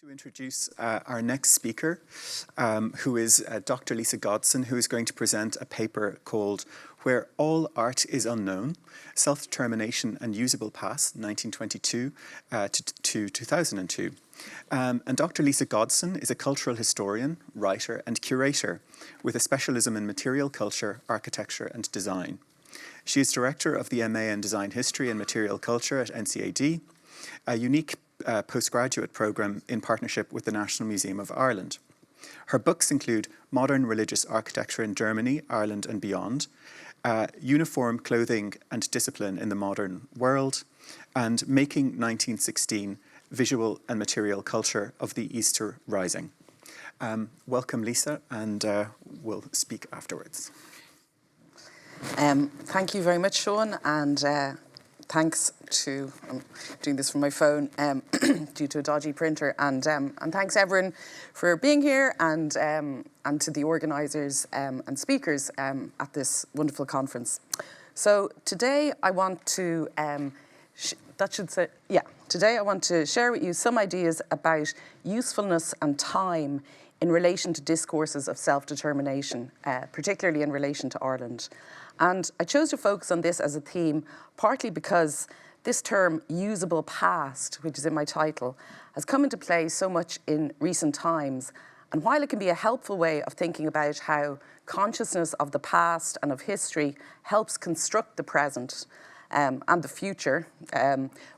To introduce our next speaker, who is Dr. Lisa Godson, who is going to present a paper called Where All Art is Unknown, Self-Determination and Usable Past, 1922 to 2002. And Dr. Lisa Godson is a cultural historian, writer and curator with a specialism in material culture, architecture and design. She is director of the MA in Design History and Material Culture at NCAD, a unique postgraduate programme in partnership with the National Museum of Ireland. Her books include Modern Religious Architecture in Germany, Ireland and Beyond, Uniform Clothing and Discipline in the Modern World, and Making 1916, Visual and Material Culture of the Easter Rising. Welcome, Lisa, and we'll speak afterwards. Thank you very much, Seán, and thanks to, I'm doing this from my phone due to a dodgy printer, and thanks everyone for being here, and to the organisers and speakers at this wonderful conference. So today I want to, today I want to share with you some ideas about usefulness and time in relation to discourses of self-determination, particularly in relation to Ireland. And I chose to focus on this as a theme, partly because this term, usable past, which is in my title, has come into play so much in recent times. And while it can be a helpful way of thinking about how consciousness of the past and of history helps construct the present and the future,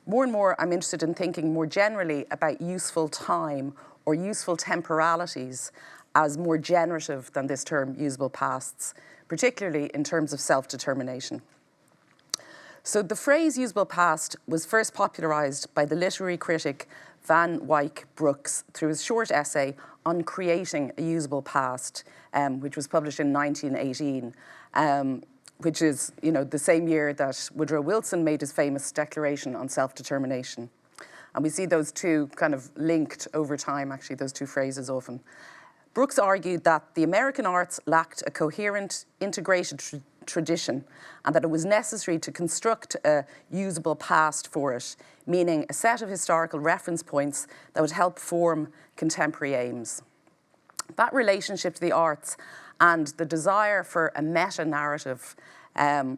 more and more I'm interested in thinking more generally about useful time or useful temporalities as more generative than this term, usable pasts, particularly in terms of self-determination. So the phrase usable past was first popularised by the literary critic Van Wyck Brooks through his short essay on creating a usable past, which was published in 1918, which is, the same year that Woodrow Wilson made his famous declaration on self-determination. And we see those two kind of linked over time, actually, those two phrases often. Brooks argued that the American arts lacked a coherent, integrated tradition, and that it was necessary to construct a usable past for it, meaning a set of historical reference points that would help form contemporary aims. That relationship to the arts and the desire for a meta-narrative,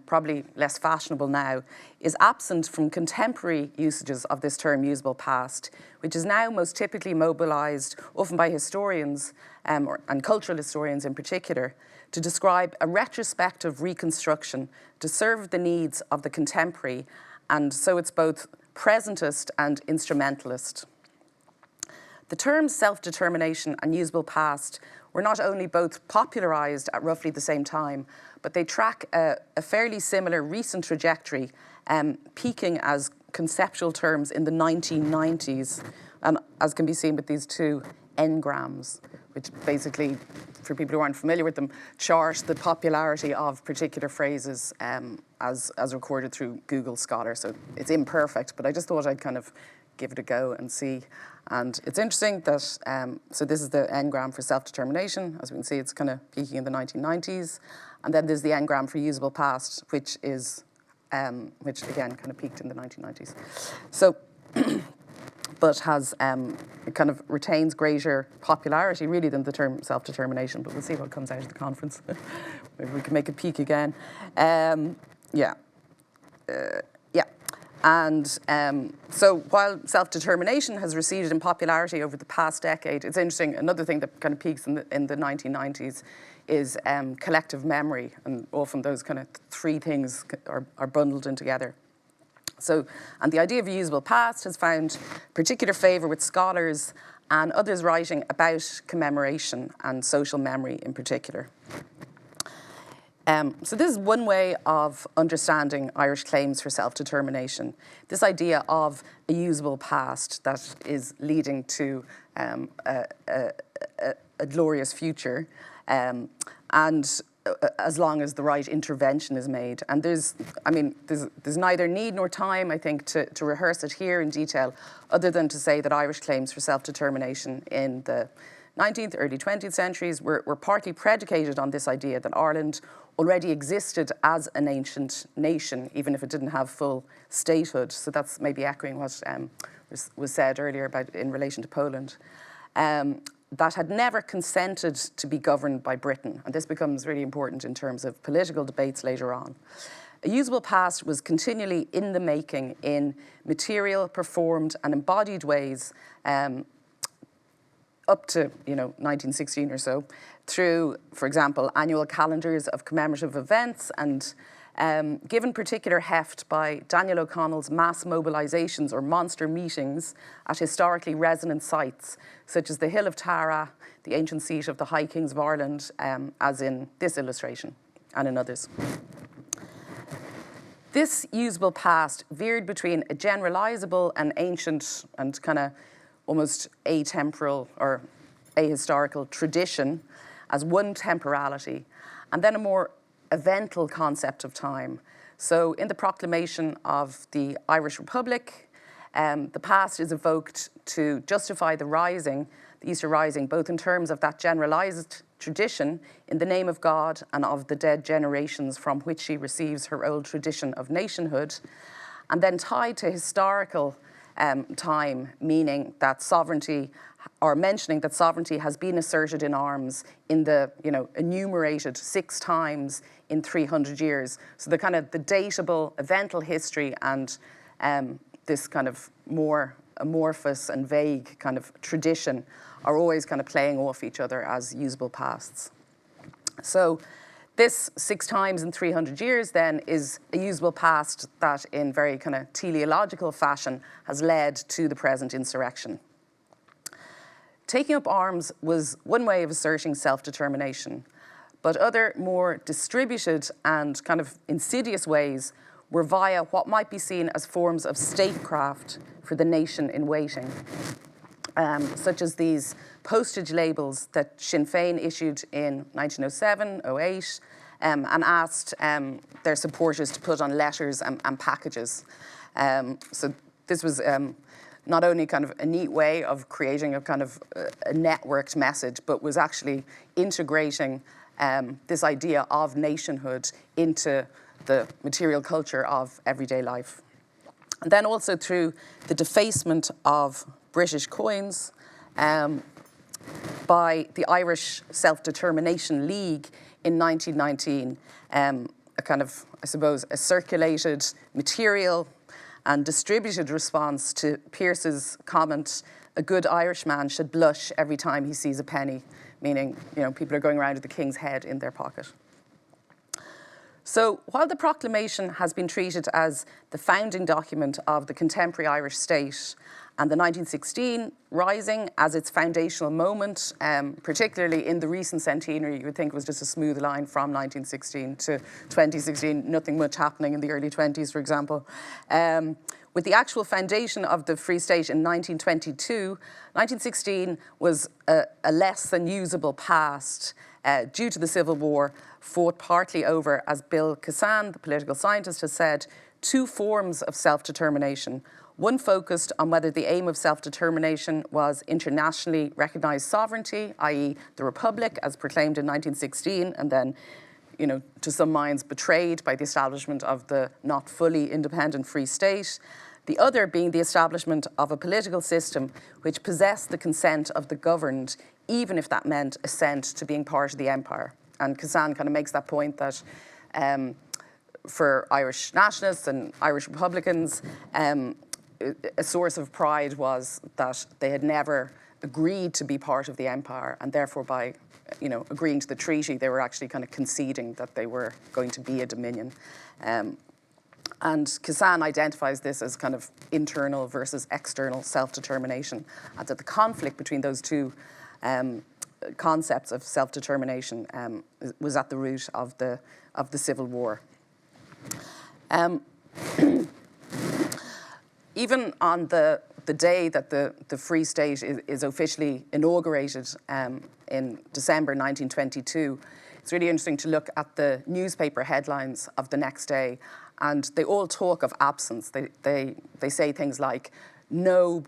probably less fashionable now, is absent from contemporary usages of this term usable past, which is now most typically mobilised, often by historians and cultural historians in particular, to describe a retrospective reconstruction to serve the needs of the contemporary, and so it's both presentist and instrumentalist. The terms self-determination and usable past were not only both popularised at roughly the same time, but they track a fairly similar recent trajectory, peaking as conceptual terms in the 1990s, as can be seen with these two engrams, which basically, for people who aren't familiar with them, chart the popularity of particular phrases as recorded through Google Scholar. So it's imperfect, but I just thought I'd kind of give it a go and see. And it's interesting that, so this is the engram for self-determination. As we can see, it's kind of peaking in the 1990s. And then there's the engram for usable past, which is, which again kind of peaked in the 1990s. So, but has, it kind of retains greater popularity really than the term self-determination, but we'll see what comes out of the conference. Maybe we can make it peak again. And so while self-determination has receded in popularity over the past decade, it's interesting, another thing that kind of peaks in the 1990s is collective memory, and often those kind of three things are bundled in together. So, and the idea of a usable past has found particular favour with scholars and others writing about commemoration and social memory in particular. So this is one way of understanding Irish claims for self-determination, this idea of a usable past that is leading to a glorious future, and as long as the right intervention is made. And there's neither need nor time, I think, to rehearse it here in detail, other than to say that Irish claims for self-determination in the 19th, early 20th centuries were partly predicated on this idea that Ireland already existed as an ancient nation, even if it didn't have full statehood. So that's maybe echoing what was said earlier about in relation to Poland. That had never consented to be governed by Britain. And this becomes really important in terms of political debates later on. A usable past was continually in the making in material, performed and embodied ways up to 1916 or so, through, for example, annual calendars of commemorative events and given particular heft by Daniel O'Connell's mass mobilisations or monster meetings at historically resonant sites, such as the Hill of Tara, the ancient seat of the High Kings of Ireland, as in this illustration and in others. This usable past veered between a generalisable and ancient and kind of almost atemporal or ahistorical tradition as one temporality, and then a more evental concept of time. So in the proclamation of the Irish Republic, the past is evoked to justify the rising, the Easter Rising, both in terms of that generalised tradition in the name of God and of the dead generations from which she receives her old tradition of nationhood, and then tied to historical time, meaning that sovereignty, or mentioning that sovereignty has been asserted in arms in the, enumerated 6 times in 300 years. So the kind of the dateable, evental history and this kind of more amorphous and vague kind of tradition are always kind of playing off each other as usable pasts. So this 6 times in 300 years then is a usable past that in very kind of teleological fashion has led to the present insurrection. Taking up arms was one way of asserting self-determination, but other more distributed and kind of insidious ways were via what might be seen as forms of statecraft for the nation in waiting, such as these postage labels that Sinn Féin issued in 1907, 08, and asked their supporters to put on letters and packages. So this was not only kind of a neat way of creating a kind of a networked message, but was actually integrating this idea of nationhood into the material culture of everyday life. And then also through the defacement of British coins by the Irish Self-Determination League in 1919, a kind of, I suppose, a circulated material and distributed response to Pearse's comment, "A good Irishman should blush every time he sees a penny," meaning, people are going around with the king's head in their pocket. So while the proclamation has been treated as the founding document of the contemporary Irish state and the 1916 Rising as its foundational moment, particularly in the recent centenary, you would think it was just a smooth line from 1916 to 2016, nothing much happening in the early 20s, for example. With the actual foundation of the Free State in 1922, 1916 was a less than usable past due to the Civil War, fought partly over, as Bill Kissane, the political scientist, has said, 2 forms of self-determination. One focused on whether the aim of self-determination was internationally recognised sovereignty, i.e. the Republic as proclaimed in 1916, and then, to some minds betrayed by the establishment of the not fully independent Free State. The other being the establishment of a political system which possessed the consent of the governed, even if that meant assent to being part of the empire. And Kissane kind of makes that point that for Irish nationalists and Irish Republicans, a source of pride was that they had never agreed to be part of the empire, and therefore by agreeing to the treaty, they were actually kind of conceding that they were going to be a dominion. And Kissane identifies this as kind of internal versus external self-determination, and that the conflict between those two concepts of self-determination was at the root of the Civil War. Even on the day that the Free State is officially inaugurated in December 1922, it's really interesting to look at the newspaper headlines of the next day, and they all talk of absence. They say things like, no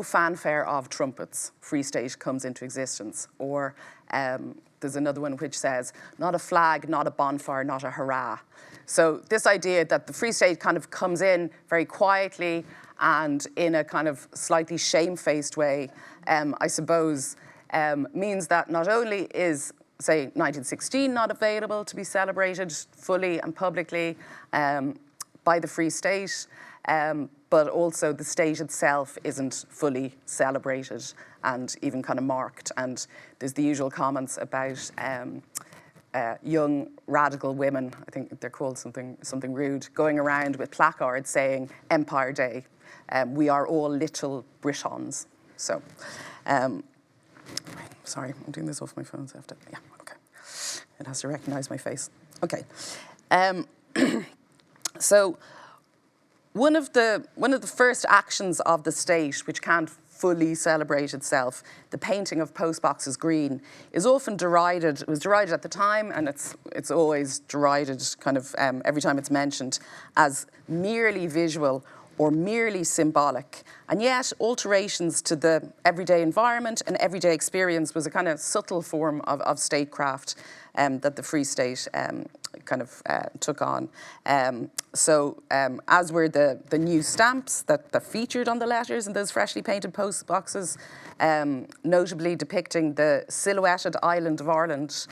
fanfare of trumpets, Free State comes into existence, or there's another one which says, not a flag, not a bonfire, not a hurrah. So this idea that the Free State kind of comes in very quietly and in a kind of slightly shamefaced way, I suppose, means that not only is, say, 1916 not available to be celebrated fully and publicly by the Free State, but also the state itself isn't fully celebrated and even kind of marked. And there's the usual comments about young radical women, I think they're called something rude, going around with placards saying Empire Day. We are all little Britons. So, sorry, I'm doing this off my phone, so I have to, yeah, okay. It has to recognize my face. Okay. So one of the first actions of the state, which can't fully celebrate itself, the painting of postboxes green, is often derided. It was derided at the time, and it's always derided kind of every time it's mentioned as merely visual or merely symbolic. And yet alterations to the everyday environment and everyday experience was a kind of subtle form of statecraft that the Free State kind of took on. As were the new stamps that featured on the letters in those freshly painted post boxes, notably depicting the silhouetted island of Ireland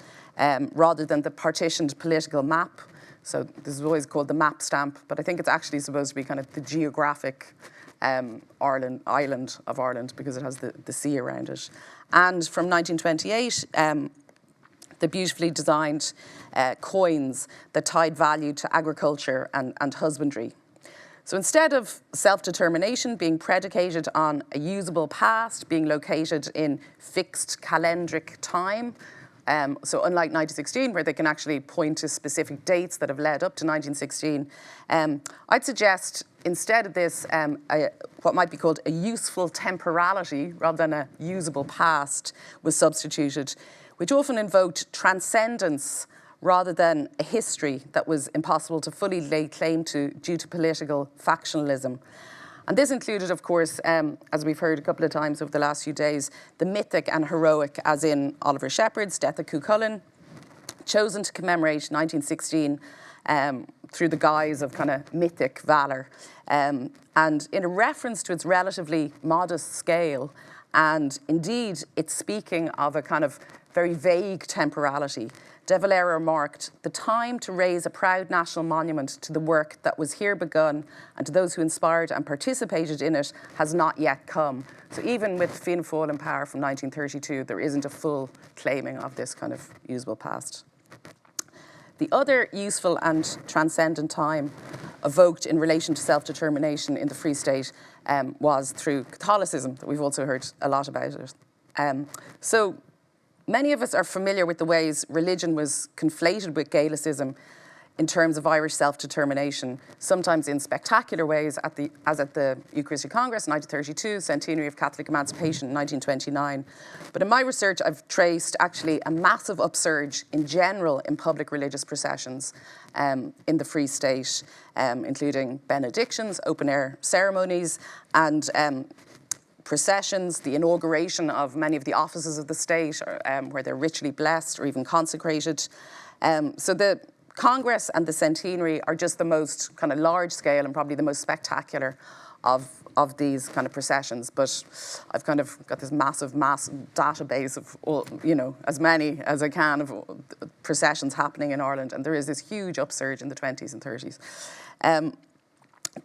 rather than the partitioned political map. So this is always called the map stamp, but I think it's actually supposed to be kind of the geographic island of Ireland because it has the sea around it. And from 1928, the beautifully designed coins that tied value to agriculture and husbandry. So instead of self-determination being predicated on a usable past, being located in fixed calendric time, so unlike 1916, where they can actually point to specific dates that have led up to 1916, I'd suggest instead of this, what might be called a useful temporality rather than a usable past was substituted, which often invoked transcendence rather than a history that was impossible to fully lay claim to due to political factionalism. And this included, of course, as we've heard a couple of times over the last few days, the mythic and heroic, as in Oliver Shepherd's Death of Cuchulainn, chosen to commemorate 1916 through the guise of kind of mythic valour. And in a reference to its relatively modest scale, and indeed it's speaking of a kind of very vague temporality, De Valera remarked, "The time to raise a proud national monument to the work that was here begun and to those who inspired and participated in it has not yet come." So even with Fianna Fáil in power from 1932, there isn't a full claiming of this kind of usable past. The other useful and transcendent time evoked in relation to self-determination in the Free State was through Catholicism, that we've also heard a lot about it. So many of us are familiar with the ways religion was conflated with Gaelicism in terms of Irish self-determination, sometimes in spectacular ways, as at the Eucharistic Congress in 1932, centenary of Catholic emancipation in 1929. But in my research, I've traced actually a massive upsurge in general in public religious processions in the Free State, including benedictions, open-air ceremonies, and processions, the inauguration of many of the offices of the state, where they're ritually blessed or even consecrated. So the Congress and the centenary are just the most kind of large scale and probably the most spectacular of these kind of processions. But I've kind of got this mass database of all, as many as I can of processions happening in Ireland, and there is this huge upsurge in the 20s and 30s.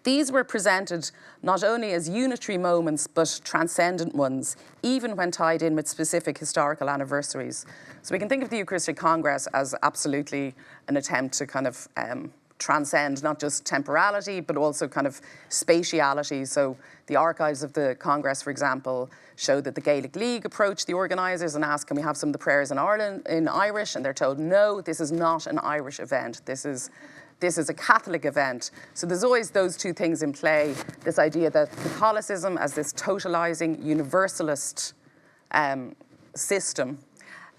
These were presented not only as unitary moments, but transcendent ones, even when tied in with specific historical anniversaries. So we can think of the Eucharistic Congress as absolutely an attempt to kind of transcend not just temporality, but also kind of spatiality. So the archives of the Congress, for example, show that the Gaelic League approached the organisers and asked, can we have some of the prayers in Irish? And they're told, no, this is not an Irish event. This is a Catholic event. So there's always those two things in play. This idea that Catholicism as this totalizing universalist system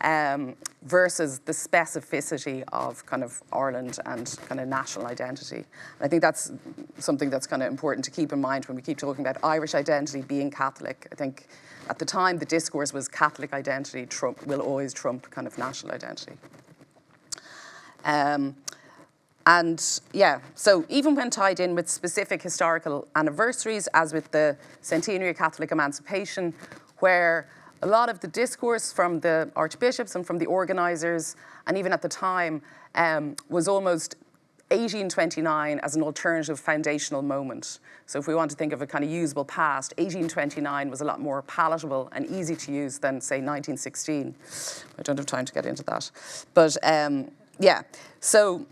versus the specificity of kind of Ireland and kind of national identity. And I think that's something that's kind of important to keep in mind when we keep talking about Irish identity being Catholic. I think at the time the discourse was Catholic identity will always trump kind of national identity. And yeah, so even when tied in with specific historical anniversaries, as with the centenary of Catholic emancipation, where a lot of the discourse from the archbishops and from the organisers, and even at the time, was almost 1829 as an alternative foundational moment. So if we want to think of a kind of usable past, 1829 was a lot more palatable and easy to use than, say, 1916. I don't have time to get into that. But yeah, so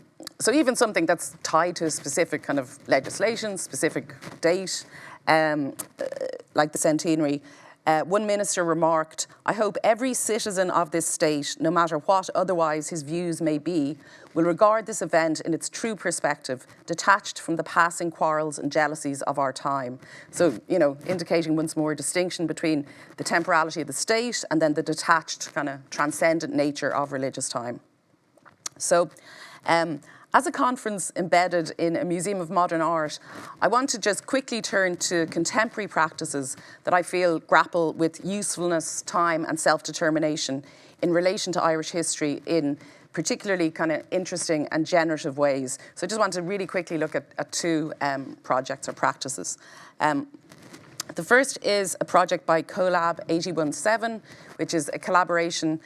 even something that's tied to a specific kind of legislation, specific date, like the centenary, one minister remarked, "I hope every citizen of this state, no matter what otherwise his views may be, will regard this event in its true perspective, detached from the passing quarrels and jealousies of our time." So, you know, indicating once more a distinction between the temporality of the state and then the detached, kind of transcendent nature of religious time. So, as a conference embedded in a museum of modern art, I want to just quickly turn to contemporary practices that I feel grapple with usefulness, time, and self-determination in relation to Irish history in particularly kind of interesting and generative ways. So I just want to really quickly look at two projects or practices. The first is a project by Collab 817, which is a collaboration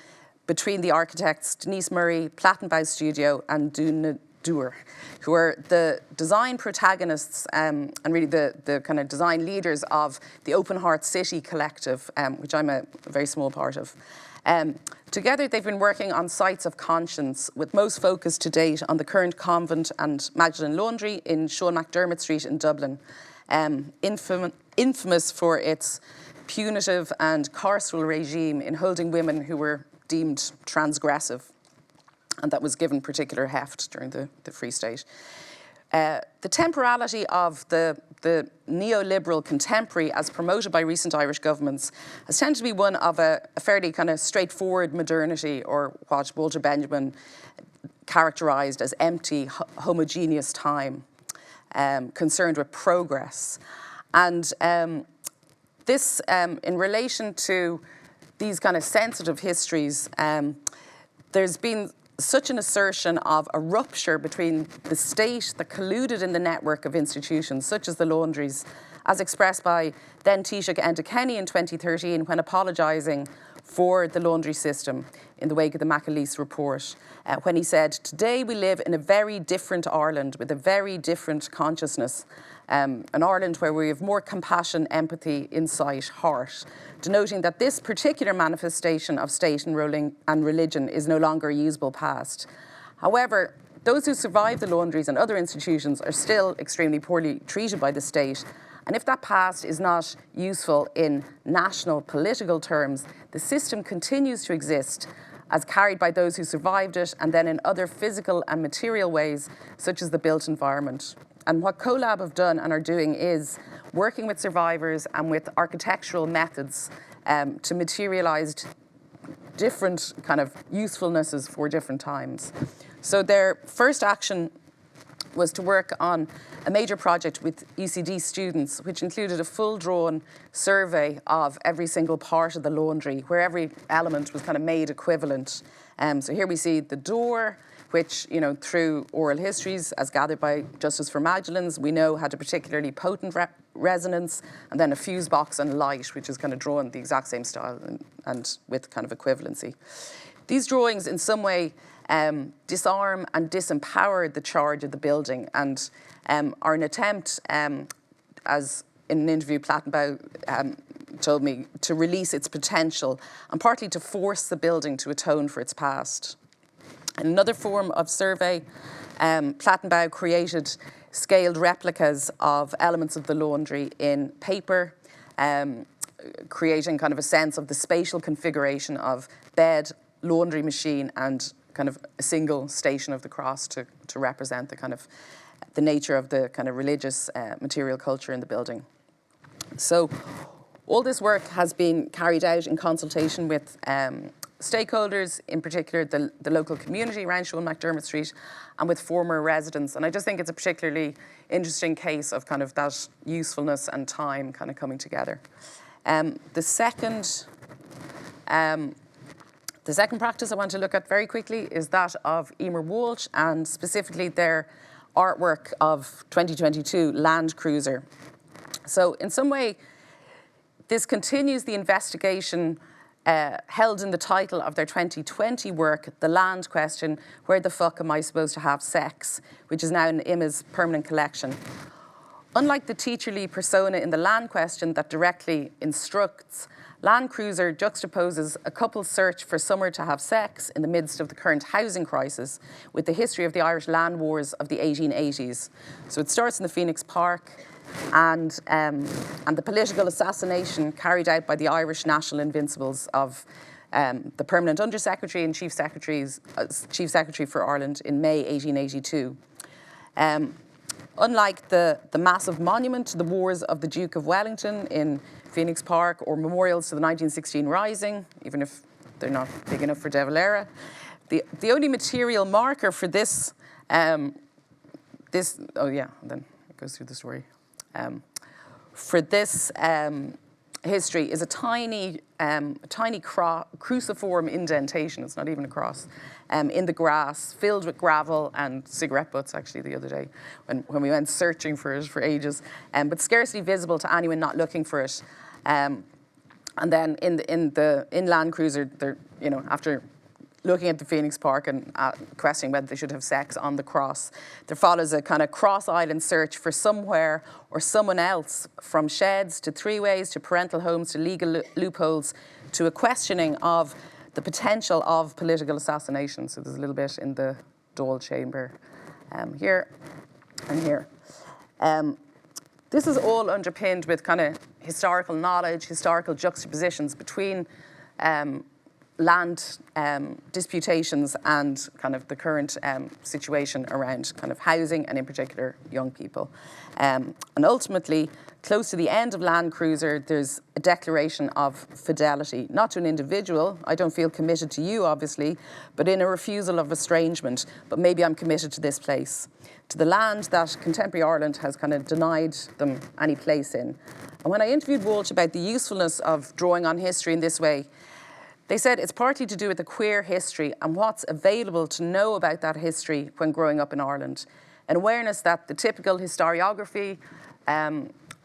between the architects Denise Murray, Plattenbau Studio, and Dúna Dúr, who are the design protagonists and really the kind of design leaders of the Open Heart City collective, which I'm a very small part of. Together, they've been working on sites of conscience, with most focus to date on the current convent and Magdalen Laundry in Seán McDermott Street in Dublin, infamous for its punitive and carceral regime in holding women who were deemed transgressive, and that was given particular heft during the Free State. The temporality of the neoliberal contemporary, as promoted by recent Irish governments, has tended to be one of a fairly kind of straightforward modernity, or what Walter Benjamin characterised as empty, homogeneous time, concerned with progress. And this, in relation to these kind of sensitive histories, there's been such an assertion of a rupture between the state that colluded in the network of institutions, such as the laundries, as expressed by then Taoiseach Enda Kenny in 2013 when apologising for the laundry system in the wake of the McAleese report, when he said, "Today we live in a very different Ireland with a very different consciousness, an Ireland where we have more compassion, empathy, insight, heart," denoting that this particular manifestation of state and religion is no longer a usable past. However, those who survive the laundries and other institutions are still extremely poorly treated by the state. And if that past is not useful in national political terms, the system continues to exist as carried by those who survived it, and then in other physical and material ways, such as the built environment. And what Collab have done and are doing is working with survivors and with architectural methods to materialise different kind of usefulnesses for different times. So their first action was to work on a major project with UCD students, which included a full-drawn survey of every single part of the laundry, where every element was kind of made equivalent. So here we see the door, which, you know, through oral histories, as gathered by Justice for Magdalene's, we know had a particularly potent resonance, and then a fuse box and light, which is kind of drawn the exact same style and with kind of equivalency. These drawings, in some way, disarm and disempower the charge of the building, and are an attempt, as in an interview Plattenbau told me, to release its potential and partly to force the building to atone for its past. In another form of survey, Plattenbau created scaled replicas of elements of the laundry in paper, creating kind of a sense of the spatial configuration of bed, laundry machine, and kind of a single station of the cross to represent the kind of the nature of the kind of religious material culture in the building. So all this work has been carried out in consultation with stakeholders, in particular the local community around Seán McDermott Street, and with former residents. And I just think it's a particularly interesting case of kind of that usefulness and time kind of coming together. The second practice I want to look at very quickly is that of Emer Walsh, and specifically their artwork of 2022, Land Cruiser. So in some way, this continues the investigation held in the title of their 2020 work, The Land Question, Where the Fuck Am I Supposed to Have Sex?, which is now in IMMA's permanent collection. Unlike the teacherly persona in The Land Question that directly instructs, Land Cruiser juxtaposes a couple's search for somewhere to have sex in the midst of the current housing crisis with the history of the Irish land wars of the 1880s. So it starts in the Phoenix Park and the political assassination carried out by the Irish National Invincibles of the Permanent Undersecretary and Chief Secretary for Ireland in May 1882. Unlike the massive monument to the wars of the Duke of Wellington in Phoenix Park or memorials to the 1916 Rising, even if they're not big enough for De Valera, the only material marker for this, then it goes through the story. For this history is a tiny cruciform indentation, it's not even a cross, in the grass, filled with gravel and cigarette butts, actually, the other day, when we went searching for it for ages, but scarcely visible to anyone not looking for it. And then in Land Cruiser, after looking at the Phoenix Park and questioning whether they should have sex on the cross, there follows a kind of cross-island search for somewhere or someone else, from sheds to three-ways to parental homes to legal loopholes, to a questioning of the potential of political assassination. So there's a little bit in the Dáil chamber here and here. This is all underpinned with kind of historical knowledge, historical juxtapositions between land disputations and kind of the current situation around kind of housing and in particular young people. And ultimately, close to the end of Land Cruiser, there's a declaration of fidelity, not to an individual. I don't feel committed to you, obviously, but in a refusal of estrangement. But maybe I'm committed to this place, to the land that contemporary Ireland has kind of denied them any place in. And when I interviewed Walsh about the usefulness of drawing on history in this way, they said it's partly to do with the queer history and what's available to know about that history when growing up in Ireland. An awareness that the typical historiography,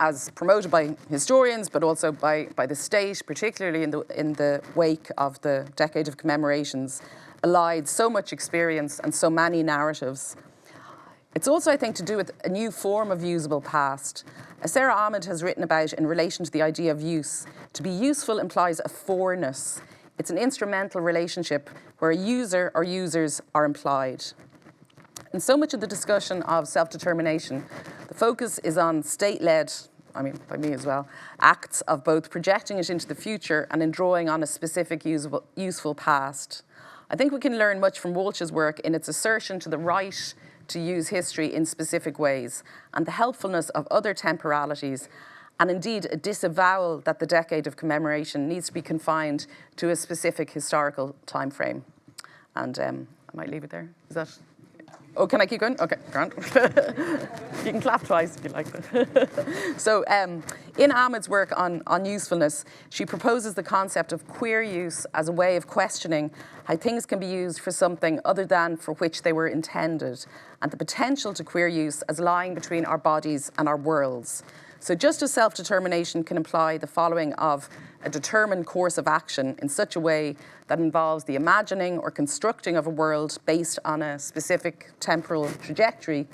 as promoted by historians, but also by the state, particularly in the wake of the decade of commemorations, allied so much experience and so many narratives. It's also, I think, to do with a new form of usable past. As Sarah Ahmed has written about in relation to the idea of use, to be useful implies a forness. It's an instrumental relationship where a user or users are implied. In so much of the discussion of self-determination, the focus is on state-led, by me as well, acts of both projecting it into the future and in drawing on a specific useful past. I think we can learn much from Walsh's work in its assertion to the right to use history in specific ways and the helpfulness of other temporalities, and indeed a disavowal that the decade of commemoration needs to be confined to a specific historical time frame. And I might leave it there. Is that? Oh, can I keep going? Okay, grand. You can clap twice if you like that. So in Ahmed's work on usefulness, she proposes the concept of queer use as a way of questioning how things can be used for something other than for which they were intended, and the potential to queer use as lying between our bodies and our worlds. So just as self-determination can imply the following of a determined course of action in such a way that involves the imagining or constructing of a world based on a specific temporal trajectory,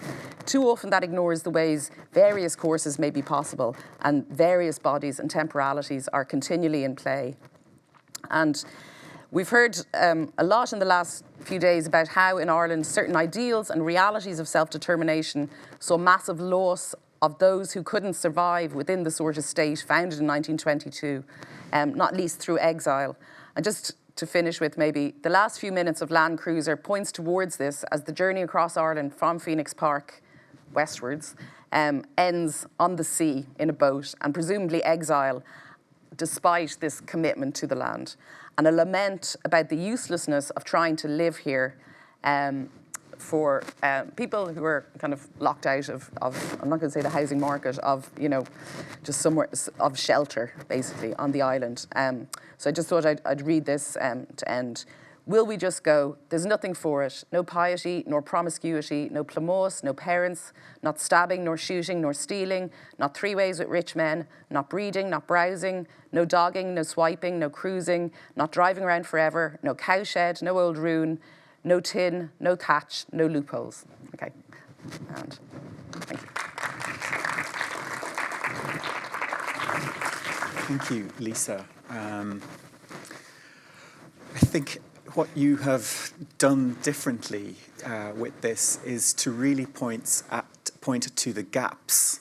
too often that ignores the ways various courses may be possible and various bodies and temporalities are continually in play. And we've heard a lot in the last few days about how in Ireland certain ideals and realities of self-determination saw massive loss of those who couldn't survive within the sort of state founded in 1922, not least through exile. And just to finish with maybe, the last few minutes of Land Cruiser points towards this as the journey across Ireland from Phoenix Park westwards ends on the sea in a boat and presumably exile. despite this commitment to the land, and a lament about the uselessness of trying to live here for people who are kind of locked out of I'm not going to say the housing market, of, you know, just somewhere of shelter, basically, on the island. So I just thought I'd read this to end. Will we just go? There's nothing for it. No piety, nor promiscuity, no plumose, no parents, not stabbing, nor shooting, nor stealing, not three ways with rich men, not breeding, not browsing, no dogging, no swiping, no cruising, not driving around forever, no cowshed, no old ruin, no tin, no catch, no loopholes. Okay, and thank you. Thank you, Lisa. I think what you have done differently with this is to really point to the gaps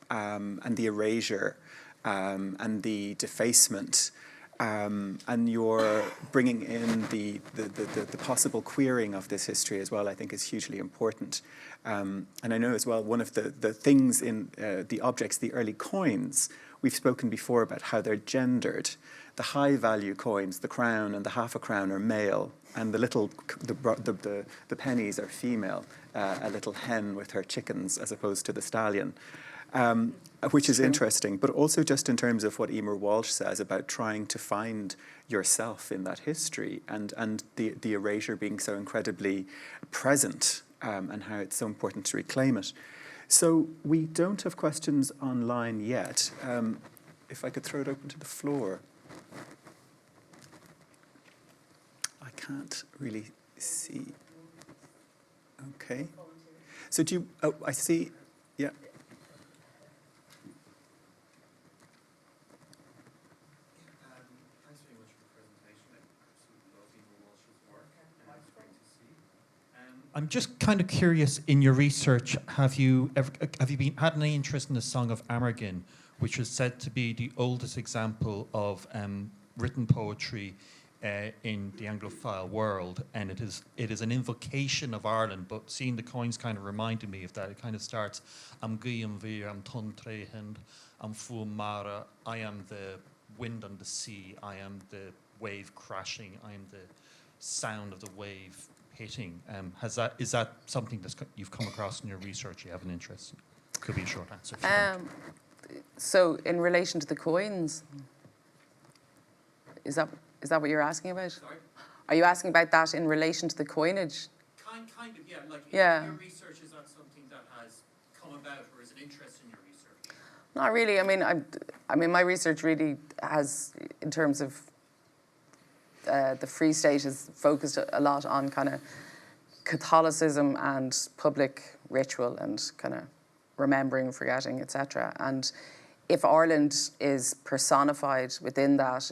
and the erasure and the defacement, and you're bringing in the possible queering of this history as well. I think is hugely important. And I know as well, one of the things in the objects, the early coins, we've spoken before about how they're gendered. The high value coins, the crown and the half a crown, are male, and the pennies are female. A little hen with her chickens as opposed to the stallion, which is interesting. But also just in terms of what Emer Walsh says about trying to find yourself in that history, and the erasure being so incredibly present, and how it's so important to reclaim it. So we don't have questions online yet. If I could throw it open to the floor. I can't really see. Okay. So do you, oh, I see, yeah. Thanks very much for the presentation. I absolutely love Emer Walsh's work, and it's great to see. I'm just kind of curious, in your research, have you had any interest in the Song of Amergin, which is said to be the oldest example of written poetry in the Anglophile world, and it is an invocation of Ireland, but seeing the coins kind of reminded me of that. It kind of starts, Am Guillaume Vir, Am Tun Trehend, Am Fu Mara, I am the wind on the sea, I am the wave crashing, I am the sound of the wave hitting. Is that something that you've come across in your research, you have an interest in? Could be a short answer. So in relation to the coins, is that what you're asking about? Sorry? Are you asking about that in relation to the coinage? Kind of, yeah. Like, Yeah. your research, is that something that has come about, or is it interest in your research? Not really. I mean, my research really has, in terms of the Free State, is focused a lot on kind of Catholicism and public ritual and kind of remembering, forgetting, etc. And if Ireland is personified within that,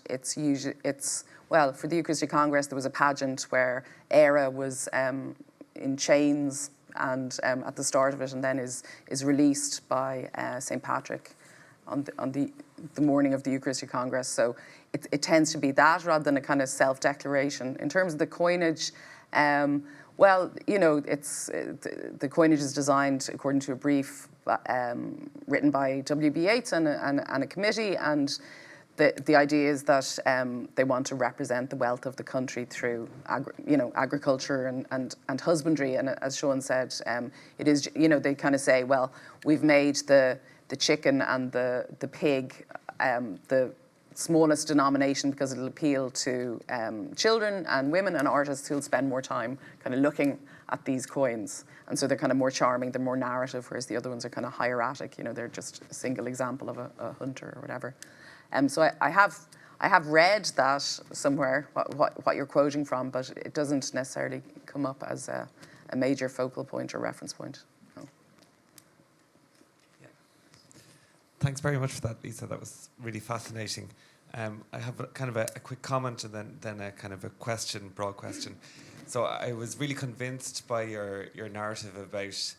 well, for the Eucharistic Congress, there was a pageant where Éire was in chains and at the start of it, and then is released by St. Patrick on the morning of the Eucharistic Congress. So it tends to be that rather than a kind of self-declaration. In terms of the coinage, well, you know, the coinage is designed according to a brief written by W.B. Yeats and a committee, and the idea is that they want to represent the wealth of the country through agriculture and husbandry. And as Seán said, it is, you know, they kind of say, well, we've made the chicken and the pig the smallest denomination because it'll appeal to children and women and artists who'll spend more time kind of looking at these coins. And so they're kind of more charming, they're more narrative, whereas the other ones are kind of hieratic, you know, they're just a single example of a hunter or whatever. So I have read that somewhere, what you're quoting from, but it doesn't necessarily come up as a major focal point or reference point. No. Yeah. Thanks very much for that, Lisa. That was really fascinating. I have kind of a quick comment and then a kind of a question, broad question. So I was really convinced by your narrative about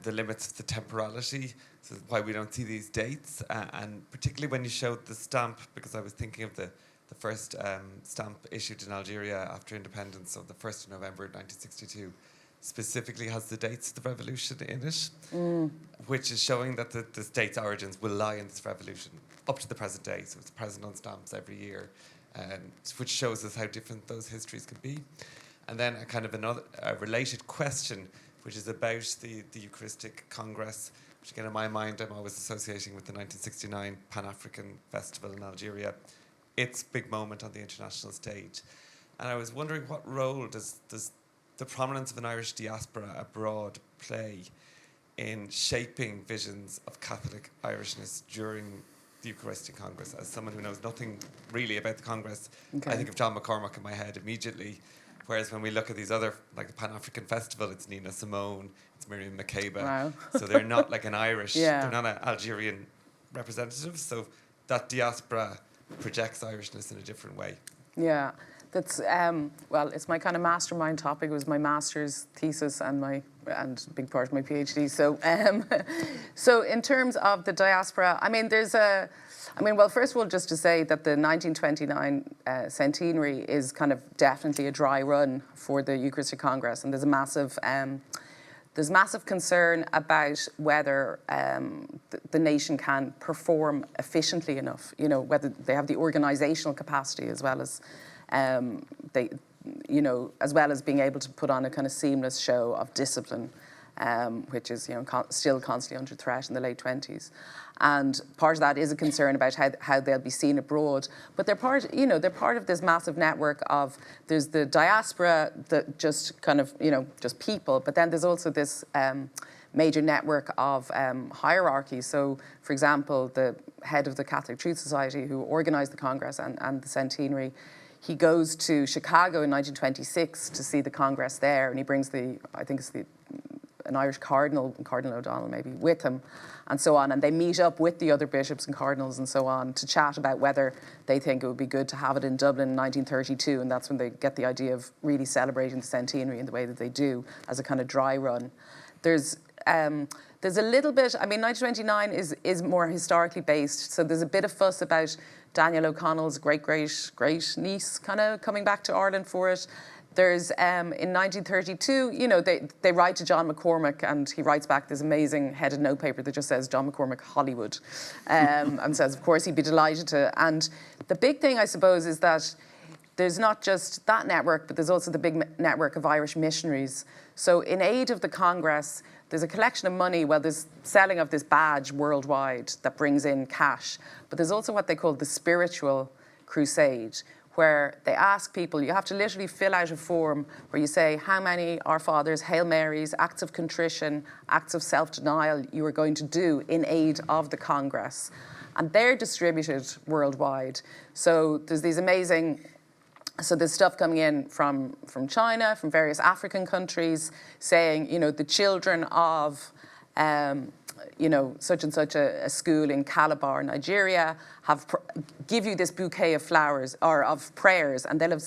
the limits of the temporality, so why we don't see these dates, and particularly when you showed the stamp, because I was thinking of the first stamp issued in Algeria after independence of the 1st of November 1962. specifically has the dates of the revolution in it, which is showing that the state's origins will lie in this revolution up to the present day. So it's present on stamps every year, which shows us how different those histories can be. And then a related question, which is about the Eucharistic Congress, which again in my mind I'm always associating with the 1969 Pan-African Festival in Algeria, its big moment on the international stage. And I was wondering, what role does the prominence of an Irish diaspora abroad play in shaping visions of Catholic Irishness during the Eucharistic Congress? As someone who knows nothing really about the Congress, I think of John McCormack in my head immediately. Whereas when we look at these other, like the Pan-African Festival, it's Nina Simone, it's Miriam Makeba. Wow. So they're not like an Irish, Yeah. they're not an Algerian representative. So that diaspora projects Irishness in a different way. Yeah, that's well, it's my kind of mastermind topic. It was my master's thesis and a big part of my PhD. So, so in terms of the diaspora, well, first of all, just to say that the 1929 centenary is kind of definitely a dry run for the Eucharistic Congress, and there's massive concern about whether the nation can perform efficiently enough. You know, whether they have the organisational capacity as well as as well as being able to put on a kind of seamless show of discipline, which is still constantly under threat in the late 20s. And part of that is a concern about how they'll be seen abroad. But they're part of this massive network of, there's the diaspora that just kind of, just people, but then there's also this major network of hierarchy. So, for example, the head of the Catholic Truth Society, who organised the Congress and the centenary, he goes to Chicago in 1926 to see the Congress there, and he brings an Irish cardinal, Cardinal O'Donnell maybe, with him, and so on. And they meet up with the other bishops and cardinals and so on to chat about whether they think it would be good to have it in Dublin in 1932, and that's when they get the idea of really celebrating the centenary in the way that they do, as a kind of dry run. There's a little bit, 1929 is more historically based, so there's a bit of fuss about Daniel O'Connell's great-niece kind of coming back to Ireland for it. There's, in 1932, they write to John McCormack, and he writes back this amazing headed notepaper that just says, John McCormack, Hollywood, and says, of course, he'd be delighted to. And the big thing, I suppose, is that there's not just that network, but there's also the big network of Irish missionaries. So in aid of the Congress, there's a collection of money, there's selling of this badge worldwide that brings in cash, but there's also what they call the spiritual crusade, where they ask people, you have to literally fill out a form where you say how many Our Fathers, Hail Marys, acts of contrition, acts of self-denial you are going to do in aid of the Congress. And they're distributed worldwide. So there's these amazing... So there's stuff coming in from China, from various African countries, saying, the children of, such and such a school in Calabar, Nigeria, give you this bouquet of flowers or of prayers, and they'll have,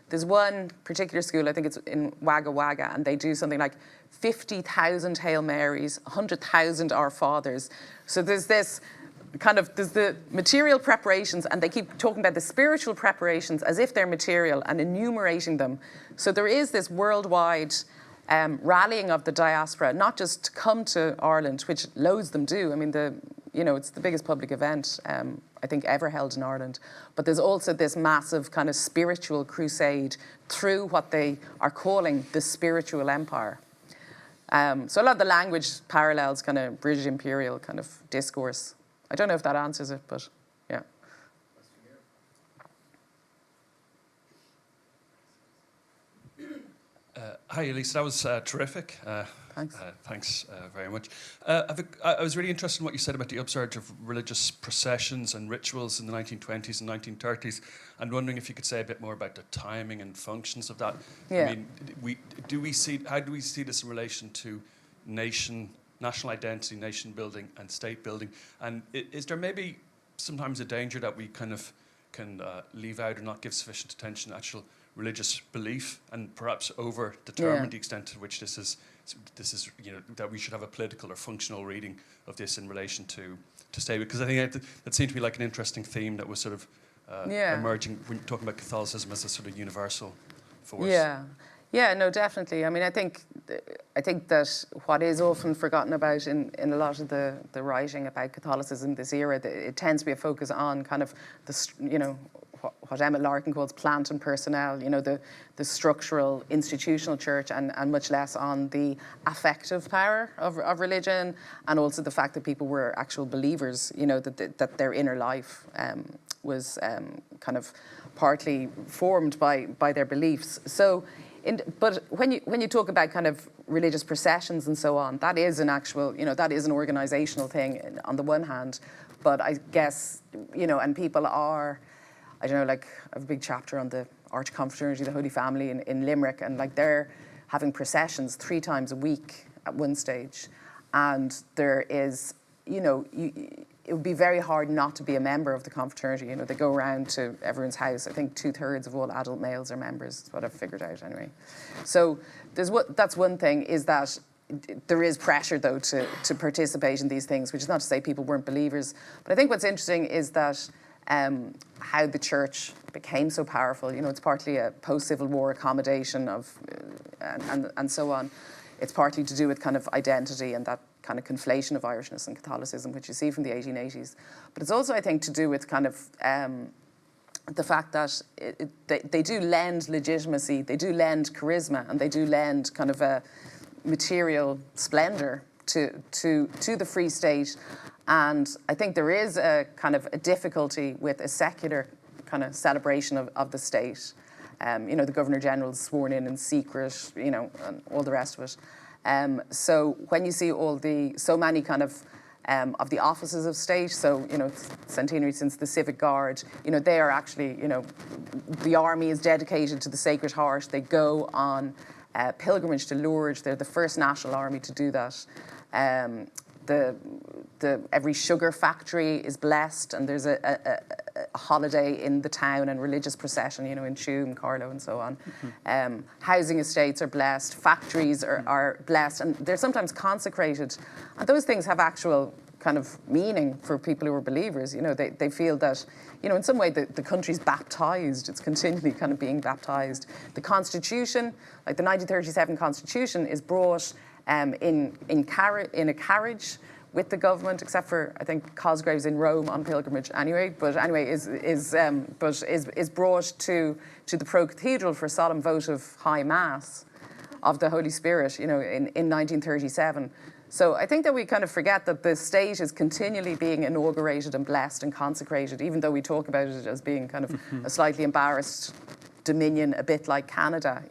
there's one particular school, I think it's in Wagga Wagga, and they do something like 50,000 Hail Marys, 100,000 Our Fathers. So there's this... there's the material preparations, and they keep talking about the spiritual preparations as if they're material and enumerating them. So there is this worldwide rallying of the diaspora, not just to come to Ireland, which loads them do. It's the biggest public event I think ever held in Ireland. But there's also this massive kind of spiritual crusade through what they are calling the spiritual empire. So a lot of the language parallels kind of British imperial kind of discourse. I don't know if that answers it, but yeah. Hi, Elisa. That was terrific. Thanks. Thanks very much. I was really interested in what you said about the upsurge of religious processions and rituals in the 1920s and 1930s, and wondering if you could say a bit more about the timing and functions of that. Yeah. How do we see this in relation to national identity, nation building, and state building? And is there maybe sometimes a danger that we kind of can leave out or not give sufficient attention to actual religious belief, and perhaps over-determine the extent to which this is that we should have a political or functional reading of this in relation to state? Because I think that seemed to be like an interesting theme that was sort of emerging when you're talking about Catholicism as a sort of universal force. Yeah. Yeah, no, definitely. I mean, I think that what is often forgotten about in a lot of the writing about Catholicism this era, it tends to be a focus on kind of what Emma Larkin calls plant and personnel, the structural, institutional church, and much less on the affective power of religion, and also the fact that people were actual believers, that their inner life was kind of partly formed by their beliefs. So, but when you talk about kind of religious processions and so on, that is an actual, that is an organisational thing on the one hand, but I guess, and people are, I don't know, like I have a big chapter on the Arch Confraternity, the Holy Family in Limerick, and like they're having processions 3 times a week at one stage, and there is, it would be very hard not to be a member of the confraternity. They go around to everyone's house. I think 2/3 of all adult males are members. That's what I've figured out anyway. So that's one thing, is that there is pressure though to participate in these things, which is not to say people weren't believers. But I think what's interesting is that how the church became so powerful. It's partly a post-Civil War accommodation of, and so on. It's partly to do with kind of identity and that kind of conflation of Irishness and Catholicism, which you see from the 1880s. But it's also, I think, to do with kind of the fact that they do lend legitimacy, they do lend charisma, and they do lend kind of a material splendour to the Free State. And I think there is a kind of a difficulty with a secular kind of celebration of the state. The Governor-General's sworn in secret, and all the rest of it. So when you see so many kind of the offices of state, so, centenary since the Civic Guard, they are actually, the army is dedicated to the Sacred Heart. They go on pilgrimage to Lourdes. They're the first national army to do that. Every sugar factory is blessed, and there's a holiday in the town and religious procession, in Tuam, Carlow, and so on. Mm-hmm. Housing estates are blessed, factories are blessed, and they're sometimes consecrated. And those things have actual kind of meaning for people who are believers. They feel that, in some way the country's baptized. It's continually kind of being baptized. The Constitution, like the 1937 Constitution, is brought in a carriage with the government, except for I think Cosgrave's in Rome on pilgrimage anyway. But anyway, is brought to the Pro Cathedral for solemn vote of High Mass of the Holy Spirit, in 1937. So I think that we kind of forget that the state is continually being inaugurated and blessed and consecrated, even though we talk about it as being kind of a slightly embarrassed dominion, a bit like Canada,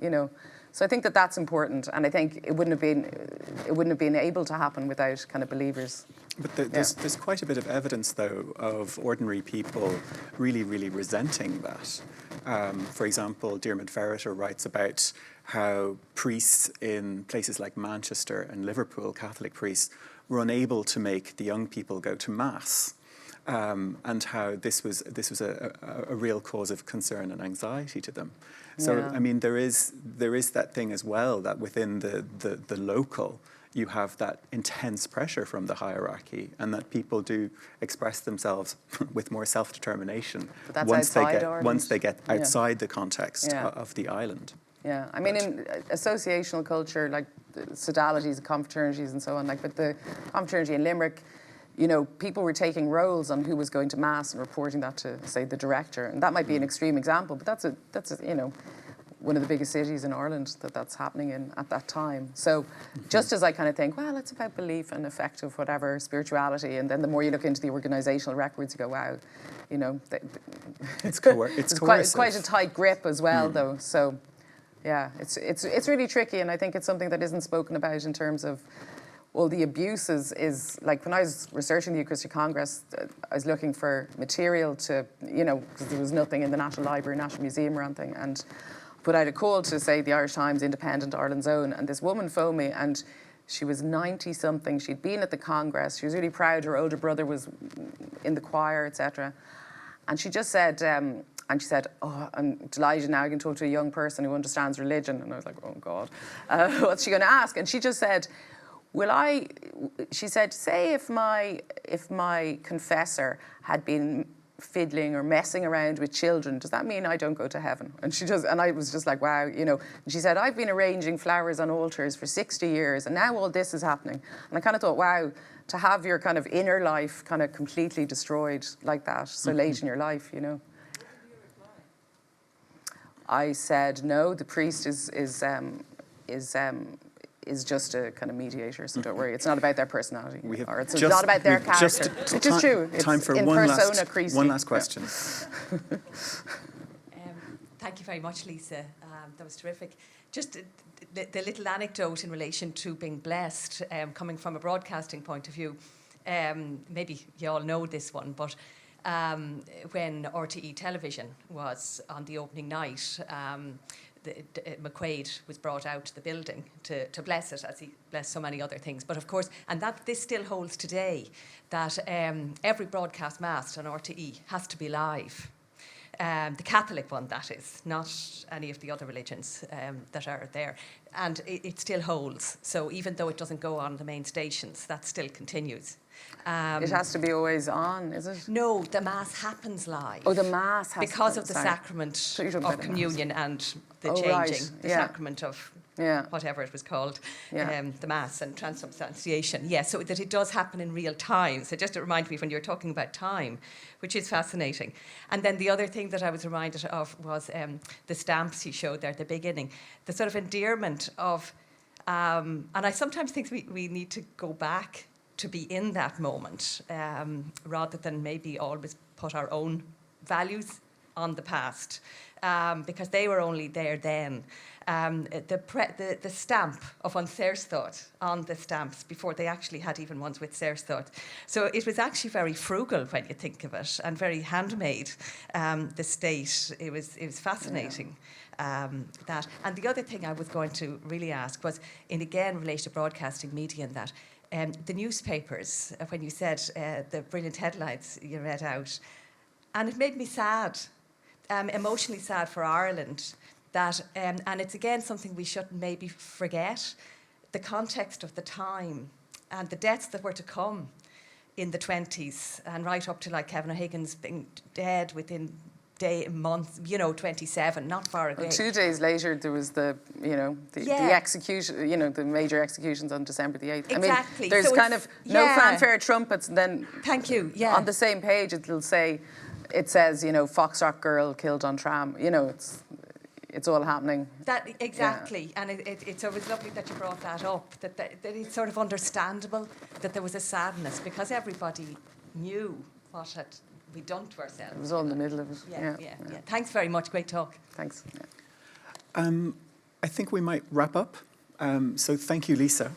So I think that that's important, and I think it wouldn't have been able to happen without kind of believers. But there's quite a bit of evidence, though, of ordinary people really, really resenting that. For example, Diarmaid Ferreter writes about how priests in places like Manchester and Liverpool, Catholic priests, were unable to make the young people go to Mass. And how this was a real cause of concern and anxiety to them. So Yeah. I mean, there is that thing as well, that within the local you have that intense pressure from the hierarchy, and that people do express themselves with more self-determination But that's once they get Yeah. outside the context Yeah. of the island. Yeah, I mean, in associational culture, like sodalities, confraternities, and so on, like with the confraternity in Limerick, people were taking rolls on who was going to Mass and reporting that to, say, the director. And that might be an extreme example, but that's one of the biggest cities in Ireland that's happening in at that time. So just as I kind of think, well, it's about belief and effective, whatever, spirituality, and then the more you look into the organisational records, you go, wow, It's coercive. quite a tight grip as well, though. So yeah, it's really tricky, and I think it's something that isn't spoken about in terms of all the abuses. Is like when I was researching the Eucharistic Congress, I was looking for material to, because there was nothing in the National Library, National Museum or anything, and put out a call to, say, the Irish Times, Independent, Ireland's Own, and this woman phoned me, and she was 90-something. She'd been at the Congress. She was really proud. Her older brother was in the choir, etc. And she just said, oh, I'm delighted now I can talk to a young person who understands religion. And I was like, oh, God, what's she going to ask? And she just said, she said, say if my confessor had been fiddling or messing around with children, does that mean I don't go to heaven? And she does, and I was just like, wow, you know. And she said, I've been arranging flowers on altars for 60 years, and now all this is happening. And I kind of thought, wow, to have your kind of inner life kind of completely destroyed like that so late in your life, you know. I said, no, the priest is just a kind of mediator, so don't worry. It's not about their personality, or it's not about their character. Which is true. It's time for in one last question. Thank you very much, Lisa. That was terrific. Just the little anecdote in relation to being blessed, coming from a broadcasting point of view. Maybe you all know this one, but when RTE Television was on the opening night, McQuaid was brought out to the building to bless it, as he blessed so many other things. But of course, and that this still holds today, that every broadcast mast on RTE has to be live. The Catholic one, that is, not any of the other religions that are there. And it still holds. So even though it doesn't go on the main stations, that still continues. It has to be always on, is it? No, the Mass happens live. Oh, the Mass has because to of the sorry. sacrament of communion and the changing, right. the sacrament of yeah. whatever it was called, yeah. The Mass and transubstantiation. Yeah, so that it does happen in real time. So just to remind me when you're talking about time, which is fascinating. And then the other thing that I was reminded of was the stamps you showed there at the beginning, the sort of endearment of, and I sometimes think we need to go back to be in that moment, rather than maybe always put our own values on the past, because they were only there then. The stamp of an Saoirstát on the stamps before they actually had even ones with Saoirstát. So it was actually very frugal when you think of it, and very handmade. The state, it was fascinating. That, and the other thing I was going to really ask was, in again relation to broadcasting media, and that. The newspapers, when you said the brilliant headlines you read out, and it made me sad, emotionally sad for Ireland, that, and it's again something we shouldn't maybe forget, the context of the time and the deaths that were to come in the 20s and right up to like Kevin O'Higgins being dead within months, 27, not far away. Well, 2 days later, there was the execution, the major executions on December the 8th. Exactly. I mean, there's kind of no fanfare trumpets, and then thank you. Yeah. On the same page, it says, Foxrock girl killed on tram. It's all happening. That exactly, and it's always lovely that you brought that up. That it's sort of understandable that there was a sadness because everybody knew what had we done to ourselves. It was all in the middle of it. Yeah. Thanks very much. Great talk. Thanks. I think we might wrap up. So thank you, Lisa.